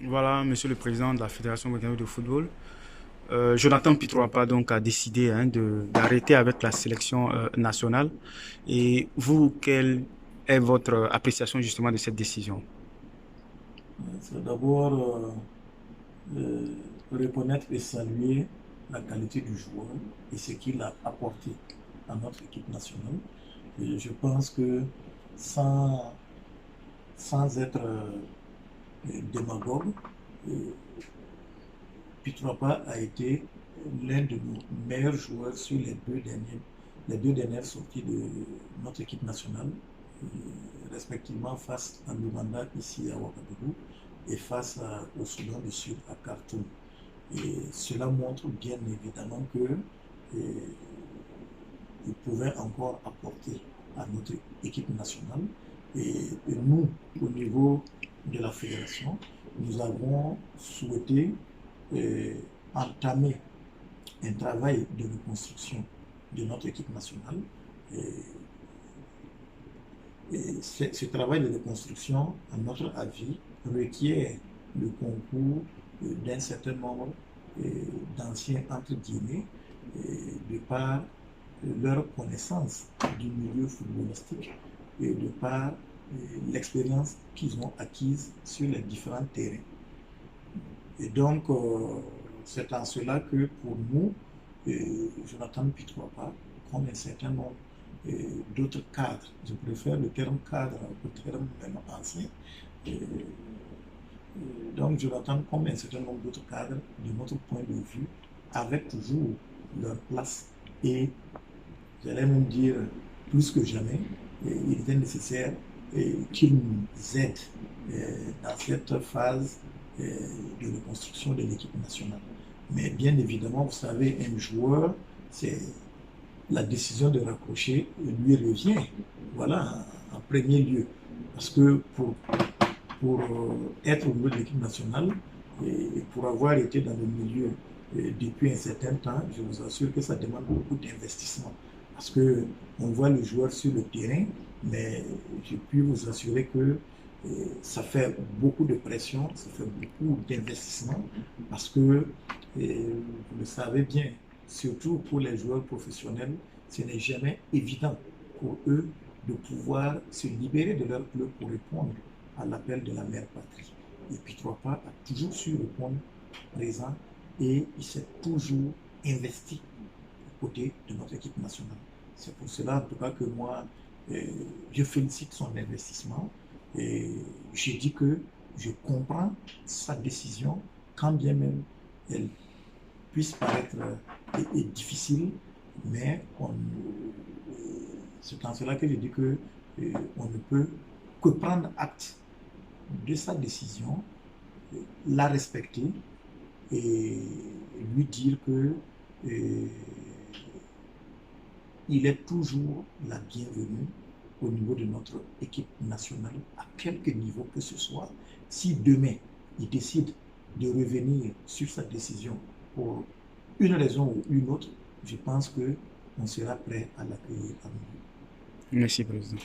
Voilà, Monsieur le Président de la Fédération burkinabé de football. Jonathan Pitroapa donc a décidé d'arrêter avec la sélection nationale. Et vous, quelle est votre appréciation justement de cette décision? C'est d'abord reconnaître et saluer la qualité du joueur et ce qu'il a apporté à notre équipe nationale. Et je pense que sans, sans être démagogue, euh, Pitropa a été l'un de nos meilleurs joueurs sur les deux dernières sorties de notre équipe nationale, respectivement face à l'Ouganda ici à Ouagadougou et face au Soudan du Sud à Khartoum. Et cela montre bien évidemment que il pouvait encore apporter à notre équipe nationale. Et nous, au niveau de la fédération, nous avons souhaité euh, entamer un travail de reconstruction de notre équipe nationale. Et, ce travail de reconstruction, à notre avis, requiert le concours d'un certain nombre d'anciens, entre guillemets, de par leur connaissance du milieu footballistique et de par l'expérience qu'ils ont acquise sur les différents terrains. Et donc, c'est en cela que pour nous, Jonathan Pitropa, comme un certain nombre d'autres cadres, je préfère le terme cadre au terme même ancien, euh, donc Jonathan, comme un certain nombre d'autres cadres, de notre point de vue, avaient toujours leur place et j'allais même dire plus que jamais, il était nécessaire qu'ils nous aident dans cette phase de reconstruction de l'équipe nationale. Mais bien évidemment, vous savez, un joueur, c'est la décision de raccrocher lui revient, voilà, en premier lieu. Parce que pour être au niveau de l'équipe nationale et pour avoir été dans le milieu depuis un certain temps, je vous assure que ça demande beaucoup d'investissement. Parce que on voit le joueur sur le terrain, mais je puis vous assurer que ça fait beaucoup de pression, ça fait beaucoup d'investissement, parce que vous le savez bien, surtout pour les joueurs professionnels, ce n'est jamais évident pour eux de pouvoir se libérer de leur club pour répondre à l'appel de la mère patrie. Et puis Trois a toujours su répondre présent et il s'est toujours investi aux côtés de notre équipe nationale. C'est pour cela, en tout cas, que moi, je félicite son investissement et je dis que je comprends sa décision, quand bien même elle puisse paraître difficile, mais c'est en cela que je dis que on ne peut que prendre acte de sa décision, la respecter et lui dire que il est toujours la bienvenue au niveau de notre équipe nationale, à quelque niveau que ce soit. Si demain, il décide de revenir sur sa décision pour une raison ou une autre, je pense qu'on sera prêt à l'accueillir à nous. Merci, Président.